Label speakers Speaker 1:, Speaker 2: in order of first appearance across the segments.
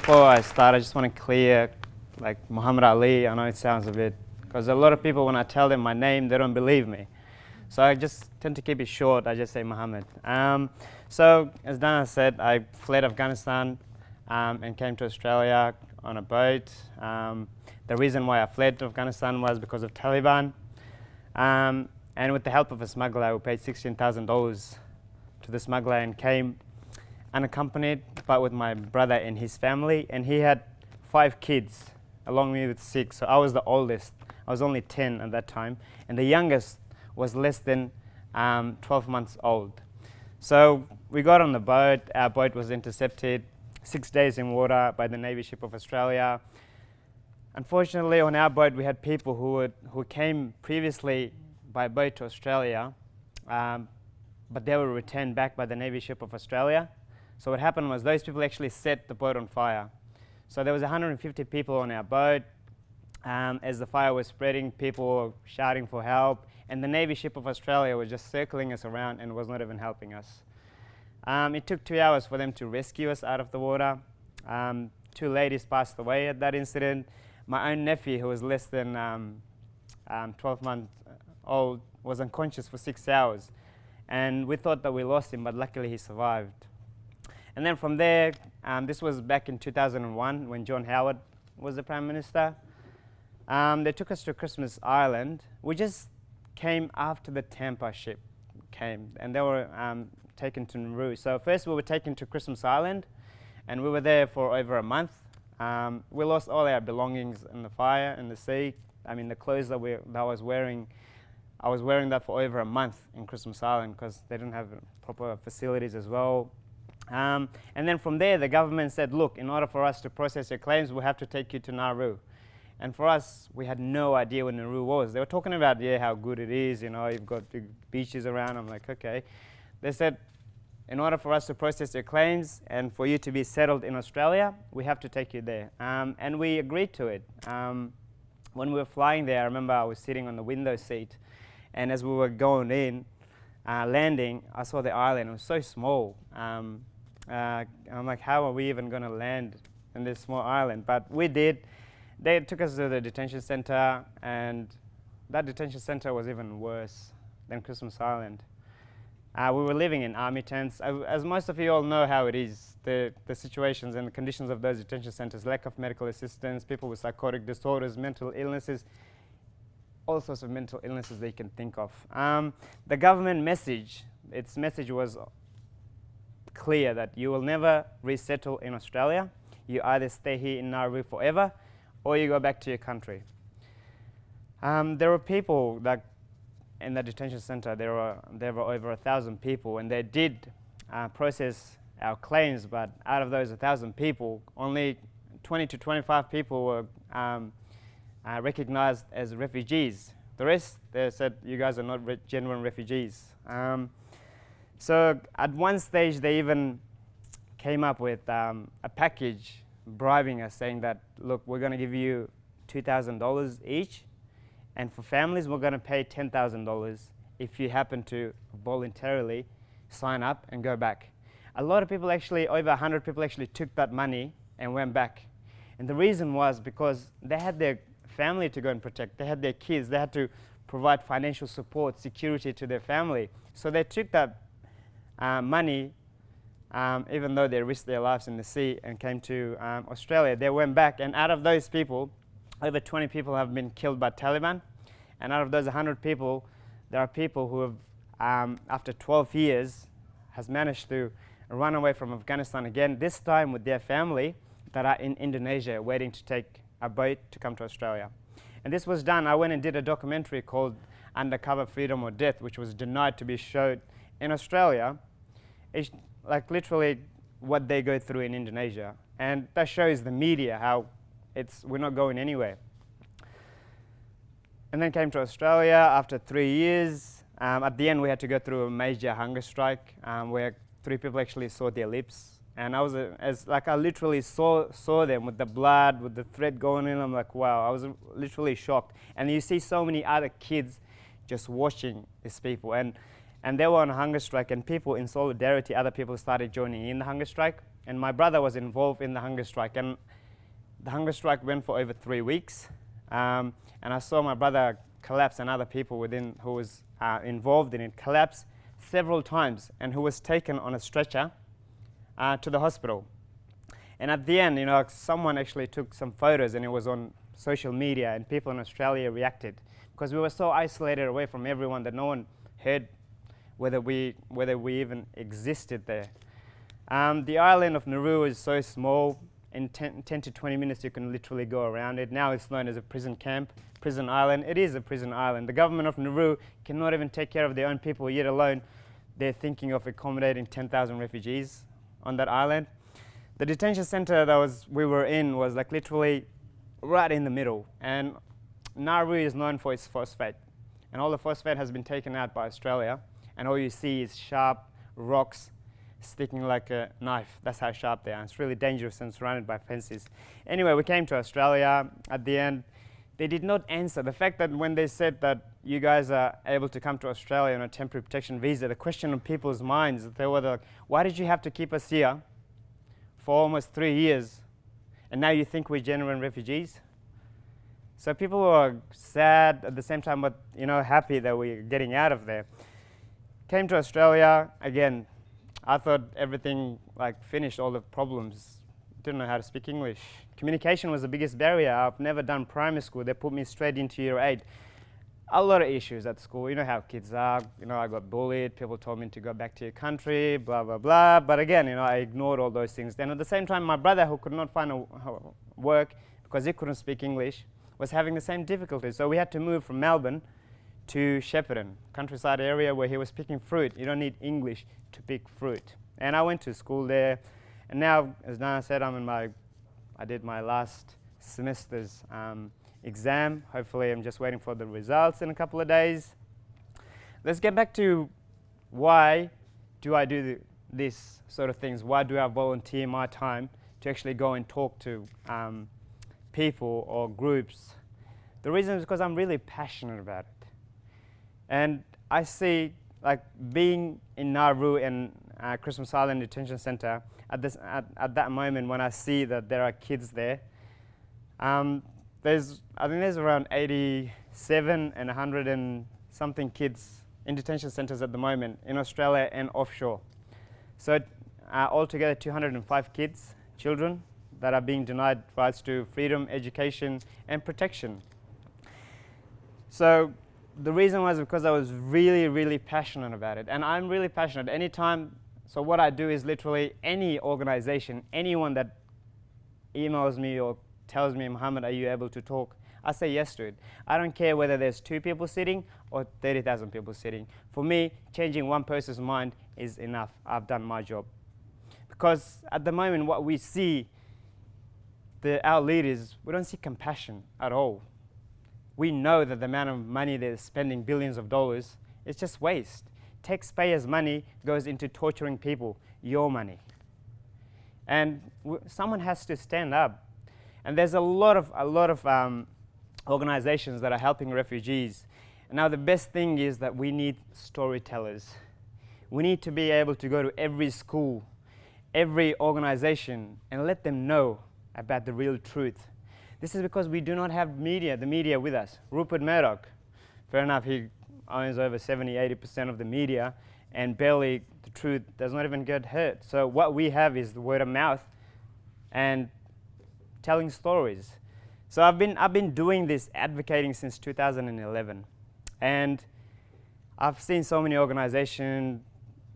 Speaker 1: before I start, I just want to clear, like Muhammad Ali. I know it sounds a bit, because a lot of people, when I tell them my name, they don't believe me. So I just tend to keep it short. I just say Muhammad. So as Dana said, I fled Afghanistan and came to Australia on a boat. The reason why I fled to Afghanistan was because of Taliban. And with the help of a smuggler, we paid $16,000 to the smuggler and came unaccompanied, but with my brother and his family. And he had 5 kids, along with me with 6. So I was the oldest. I was only 10 at that time. And the youngest was less than 12 months old. So we got on the boat. Our boat was intercepted 6 days in water by the Navy ship of Australia. Unfortunately, on our boat, we had people who came previously by boat to Australia, but they were returned back by the Navy ship of Australia. So what happened was those people actually set the boat on fire. So there was 150 people on our boat. As the fire was spreading, people were shouting for help, and the Navy ship of Australia was just circling us around and was not even helping us. It took 2 hours for them to rescue us out of the water. 2 ladies passed away at that incident. My own nephew, who was less than 12 months old, was unconscious for 6 hours. And we thought that we lost him, but luckily he survived. And then from there, this was back in 2001 when John Howard was the Prime Minister. They took us to Christmas Island. We just came after the Tampa ship came, and they were taken to Nauru. So first we were taken to Christmas Island, and we were there for over a month. We lost all our belongings in the fire, in the sea. I mean, the clothes that I was wearing that for over a month in Christmas Island because they didn't have proper facilities as well. And then from there, the government said, look, in order for us to process your claims, we'll have to take you to Nauru. And for us, we had no idea what Nauru was. They were talking about, yeah, how good it is, you know, you've got big beaches around. I'm like, okay. They said, in order for us to process your claims and for you to be settled in Australia, we have to take you there. And we agreed to it. When we were flying there, I remember I was sitting on the window seat, and as we were going in, landing, I saw the island. It was so small. And I'm like, how are we even going to land in this small island? But we did. They took us to the detention center, and that detention center was even worse than Christmas Island. We were living in army tents. As most of you all know how it is, the situations and the conditions of those detention centers, lack of medical assistance, people with psychotic disorders, mental illnesses, all sorts of mental illnesses they can think of. The government its message was clear that you will never resettle in Australia. You either stay here in Nauru forever or you go back to your country. There were people that in the detention center, there were over 1,000 people, and they did process our claims, but out of those 1,000 people, only 20 to 25 people were recognized as refugees. The rest, they said, you guys are not genuine refugees. So at one stage, they even came up with a package bribing us, saying that, look, we're going to give you $2,000 each, and for families, we're going to pay $10,000 if you happen to voluntarily sign up and go back. A lot of people actually, over 100 people actually took that money and went back. And the reason was because they had their family to go and protect. They had their kids. They had to provide financial support, security to their family. So they took that money, even though they risked their lives in the sea and came to Australia. They went back, and out of those people, over 20 people have been killed by Taliban. And out of those 100 people, there are people who have, after 12 years, has managed to run away from Afghanistan again, this time with their family that are in Indonesia waiting to take a boat to come to Australia. And this was done. I went and did a documentary called Undercover Freedom or Death, which was denied to be showed in Australia. It's like literally what they go through in Indonesia. And that shows the media how we're not going anywhere. And then came to Australia after 3 years. At the end, we had to go through a major hunger strike where 3 people actually saw their lips. And I literally saw them with the blood, with the thread going in. I'm like, wow, I was literally shocked. And you see so many other kids just watching these people. And they were on a hunger strike, and people in solidarity, other people started joining in the hunger strike. and my brother was involved in the hunger strike, and the hunger strike went for over 3 weeks, and I saw my brother collapse and other people within who was involved in it collapse several times, and who was taken on a stretcher to the hospital. And at the end, someone actually took some photos, and it was on social media, and people in Australia reacted because we were so isolated away from everyone that no one heard whether we even existed there. The island of Nauru is so small. In 10 to 20 minutes you can literally go around it. Now it's known as a prison camp, prison island. It is a prison island. The government of Nauru cannot even take care of their own people, yet alone they're thinking of accommodating 10,000 refugees on that island. The detention center that we were in was like literally right in the middle, and Nauru is known for its phosphate, and all the phosphate has been taken out by Australia, and all you see is sharp rocks sticking like a knife. That's how sharp they are. It's really dangerous and surrounded by fences. Anyway, we came to Australia. At the end, they did not answer. The fact that when they said that you guys are able to come to Australia on a temporary protection visa, the question on people's minds, they were like, why did you have to keep us here for almost 3 years, and now you think we're genuine refugees? So people were sad at the same time, but happy that we're getting out of there. Came to Australia again. I thought everything finished, all the problems. Didn't know how to speak English. Communication was the biggest barrier. I've never done primary school. They put me straight into year 8. A lot of issues at school. You know how kids are. I got bullied. People told me to go back to your country, blah, blah, blah. But again, I ignored all those things. Then at the same time, my brother, who could not find work because he couldn't speak English, was having the same difficulties. So we had to move from Melbourne to Shepparton, countryside area where he was picking fruit. You don't need English to pick fruit. And I went to school there. And now, as Nana said, I did my last semester's exam. Hopefully, I'm just waiting for the results in a couple of days. Let's get back to why do I do this sort of things? Why do I volunteer my time to actually go and talk to people or groups? The reason is because I'm really passionate about it. And I see, being in Nauru and Christmas Island Detention Center, at that moment when I see that there are kids there, I think there's around 87 and 100 and something kids in detention centers at the moment in Australia and offshore. So altogether 205 children that are being denied rights to freedom, education, and protection. So the reason was because I was really, really passionate about it. And I'm really passionate anytime. So what I do is literally any organization, anyone that emails me or tells me, Mohammad, are you able to talk? I say yes to it. I don't care whether there's 2 people sitting or 30,000 people sitting. For me, changing one person's mind is enough. I've done my job. Because at the moment, what we see, our leaders, we don't see compassion at all. We know that the amount of money they're spending, billions of dollars, is just waste. Taxpayers' money goes into torturing people, your money. And someone has to stand up. And there's a lot of organizations that are helping refugees. And now the best thing is that we need storytellers. We need to be able to go to every school, every organization, and let them know about the real truth. This is because we do not have the media with us. Rupert Murdoch, fair enough, he owns over 70-80% of the media, and barely the truth does not even get heard. So what we have is the word of mouth and telling stories. So I've been doing this, advocating since 2011, and I've seen so many organizations,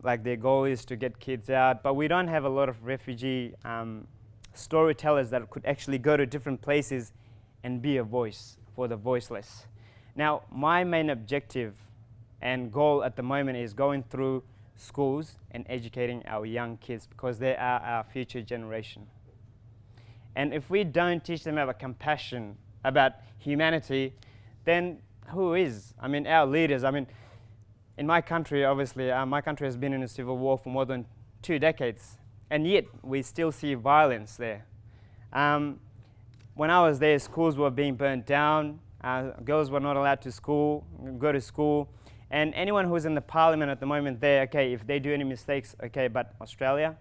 Speaker 1: their goal is to get kids out, but we don't have a lot of refugee storytellers that could actually go to different places and be a voice for the voiceless. Now, my main objective and goal at the moment is going through schools and educating our young kids, because they are our future generation. And if we don't teach them about compassion, about humanity, then who is? Our leaders. In my country, obviously, my country has been in a civil war for more than 2 decades. And yet, we still see violence there. When I was there, schools were being burnt down. Girls were not allowed to go to school. And anyone who's in the parliament at the moment there, okay, if they do any mistakes, okay, but Australia,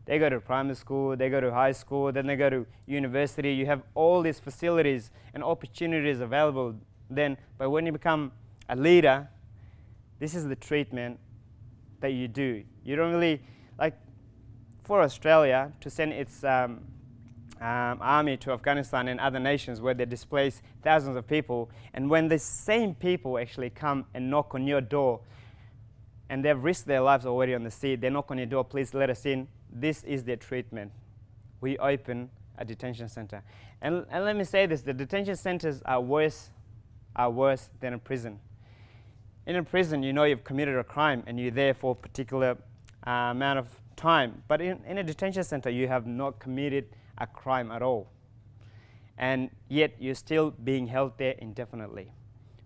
Speaker 1: They go to primary school, they go to high school, then they go to university. You have all these facilities and opportunities available then. But when you become a leader, this is the treatment that you do. You don't really, like for Australia to send its army to Afghanistan and other nations where they displace thousands of people, and when the same people actually come and knock on your door, and they've risked their lives already on the sea, they knock on your door, please let us in. This is their treatment. We open a detention center. And let me say this, the detention centers are worse than a prison. In a prison, you know you've committed a crime and you're there for a particular amount of time. But in a detention center, you have not committed a crime at all. And yet you're still being held there indefinitely.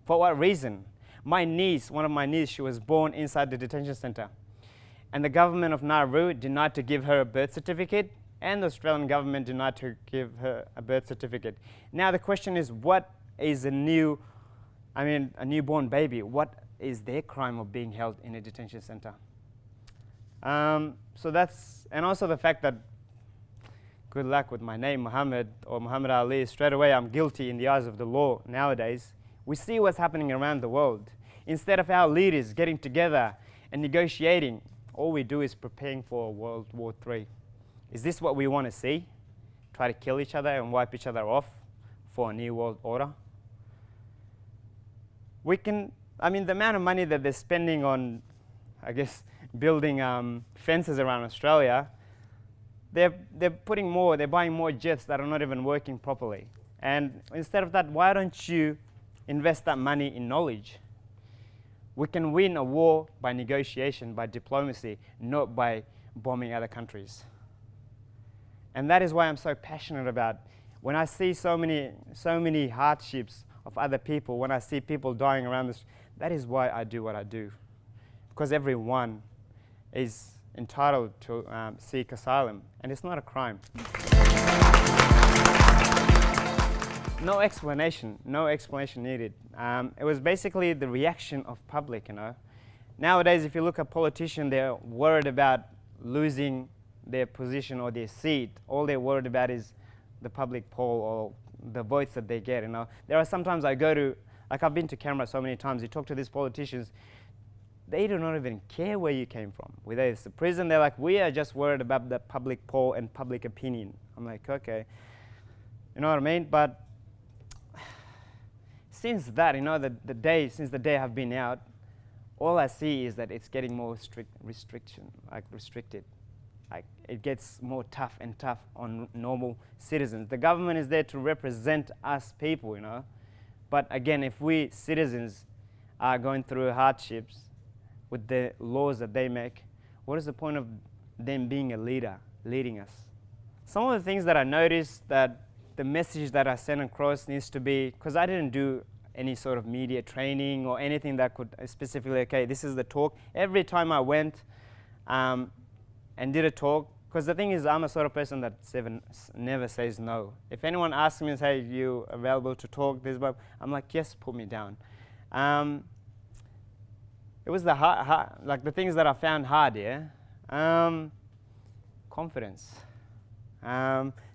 Speaker 1: For what reason? My niece, one of my nieces, she was born inside the detention center. And the government of Nauru denied to give her a birth certificate, and the Australian government denied to give her a birth certificate. Now the question is, what is a newborn baby? What is their crime of being held in a detention center? So that's, and also the fact that, good luck with my name, Mohammed or Muhammad Ali, straight away I'm guilty in the eyes of the law nowadays. We see what's happening around the world. Instead of our leaders getting together and negotiating, all we do is preparing for World War III. Is this what we want to see? Try to kill each other and wipe each other off for a new world order? The amount of money that they're spending on, I guess, building fences around Australia, they're buying more jets that are not even working properly. And instead of that, why don't you invest that money in knowledge? We can win a war by negotiation, by diplomacy, not by bombing other countries. And that is why I'm so passionate about, when I see so many hardships of other people, when I see people dying around this, that is why I do what I do. Because everyone is entitled to seek asylum, and it's not a crime. No explanation needed. It was basically the reaction of public, Nowadays, if you look at politicians, they're worried about losing their position or their seat. All they're worried about is the public poll or the votes that they get, There are sometimes I go to, I've been to Canberra so many times, you talk to these politicians, they do not even care where you came from. Whether it's the prison, they're like, we are just worried about the public poll and public opinion. I'm like, okay, you know what I mean? But since that, since the day I've been out, all I see is that it's getting more restricted. It gets more tough and tough on normal citizens. The government is there to represent us people, But again, if we citizens are going through hardships with the laws that they make, what is the point of them being a leader, leading us? Some of the things that I noticed, that the message that I sent across needs to be, because I didn't do any sort of media training or anything that could specifically, okay, this is the talk. Every time I went and did a talk, because the thing is, I'm a sort of person that never says no. If anyone asks me, hey, you available to talk this, but I'm like, yes, put me down. It was the things that I found hard, confidence.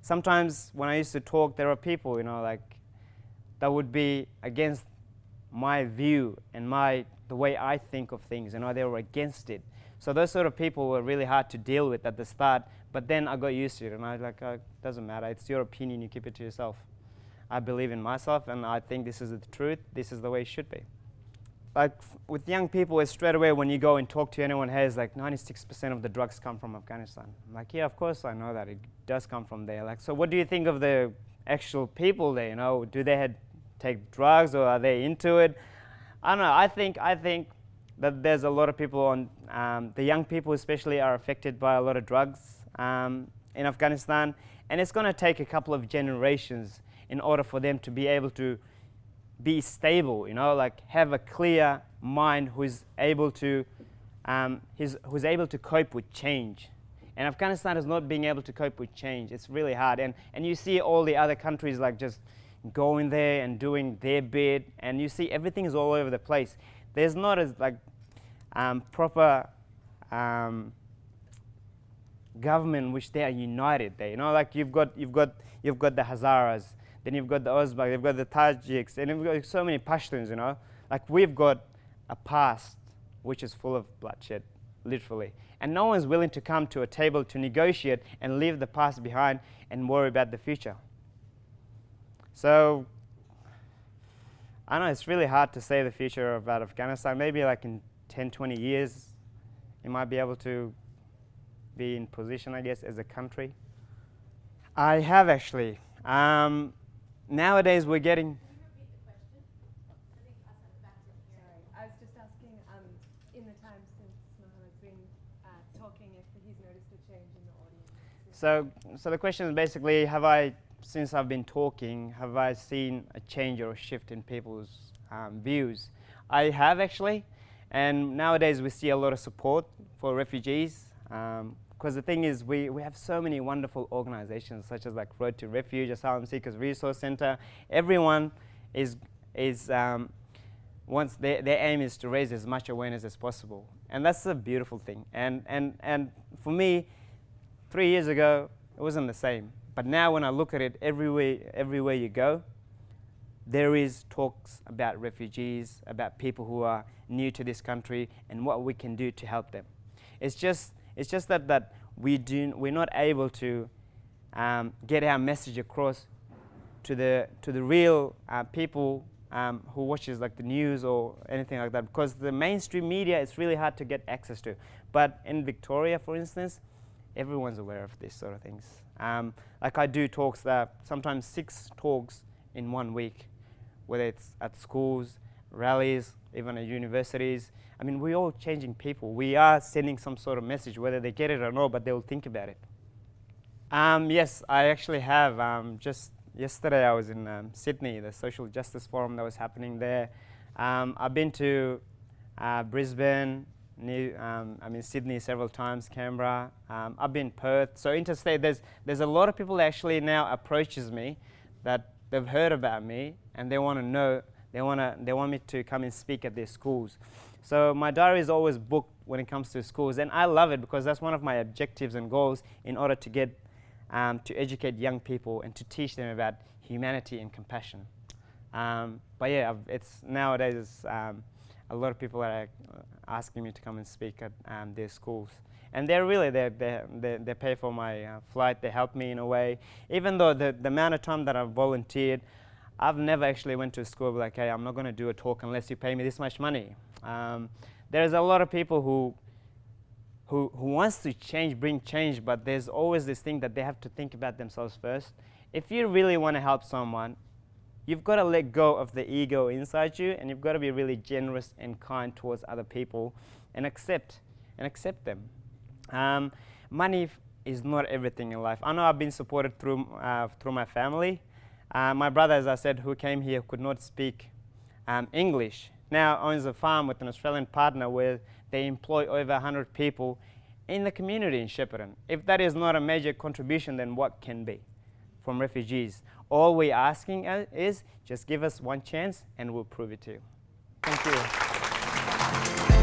Speaker 1: Sometimes when I used to talk, there are people, that would be against my view and the way I think of things, they were against it. So those sort of people were really hard to deal with at the start, but then I got used to it, and I was like, oh, it doesn't matter, it's your opinion, you keep it to yourself. I believe in myself, and I think this is the truth, this is the way it should be. With young people, it's straight away when you go and talk to anyone, hey, it's 96% of the drugs come from Afghanistan. I'm like, yeah, of course I know that, it does come from there. So what do you think of the actual people there, Do they take drugs, or are they into it? I don't know, I think that there's a lot of people the young people especially are affected by a lot of drugs in Afghanistan, and it's going to take a couple of generations in order for them to be able to be stable, have a clear mind who's able to cope with change. And Afghanistan is not being able to cope with change. It's really hard, and you see all the other countries just going there and doing their bit, and you see everything is all over the place. There's not as proper government which they are united there. You know, like you've got the Hazaras, then you've got the Uzbek, you've got the Tajiks, and you've got so many Pashtuns. You know, like we've got a past which is full of bloodshed, literally, and no one's willing to come to a table to negotiate and leave the past behind and worry about the future. So I know it's really hard to say the future about Afghanistan. Maybe like in 10, 20 years, it might be able to be in position, I guess, as a country. I have actually. Nowadays we're getting.
Speaker 2: Can you repeat the question? I think us at the back didn't hear.
Speaker 3: Sorry, I was just asking, in the time since Mohammed's been talking, if he's noticed a change in the audience.
Speaker 1: So the question is basically, since I've been talking, have I seen a change or a shift in people's views? I have actually, and nowadays we see a lot of support for refugees. Because the thing is, we have so many wonderful organizations such as like Road to Refuge, Asylum Seekers Resource Center. Everyone wants their aim is to raise as much awareness as possible, and that's a beautiful thing. And for me, 3 years ago, it wasn't the same. But now when I look at it, everywhere you go, there is talks about refugees, about people who are new to this country, and what we can do to help them. It's just that we're not able to get our message across to the real people who watches like the news or anything like that, because the mainstream media is really hard to get access to. But in Victoria, for instance, everyone's aware of these sort of things. Like I do talks, sometimes 6 talks in 1 week, whether it's at schools, rallies, even at universities. I mean, we're all changing people. We are sending some sort of message, whether they get it or not, but they will think about it. Yes, I actually have. Just yesterday I was in Sydney, the social justice forum that was happening there. I've been to Brisbane, Sydney several times, Canberra. I've been Perth. So interstate, there's a lot of people that actually now approaches me that they've heard about me and they want to know. They want me to come and speak at their schools. So my diary is always booked when it comes to schools, and I love it because that's one of my objectives and goals in order to get to educate young people and to teach them about humanity and compassion. But yeah, it's nowadays a lot of people are asking me to come and speak at their schools, and they pay for my flight. They help me in a way, even though the amount of time that I've volunteered. I've never actually went to a school like, hey, I'm not going to do a talk unless you pay me this much money. There's a lot of people who wants to bring change, but there's always this thing that they have to think about themselves first. If you really want to help someone, you've got to let go of the ego inside you, and you've got to be really generous and kind towards other people and accept them. Money is not everything in life. I know I've been supported through my family. My brother, as I said, who came here, could not speak English. Now owns a farm with an Australian partner where they employ over 100 people in the community in Shepparton. If that is not a major contribution, then what can be from refugees? All we're asking is just give us one chance and we'll prove it to you. Thank you.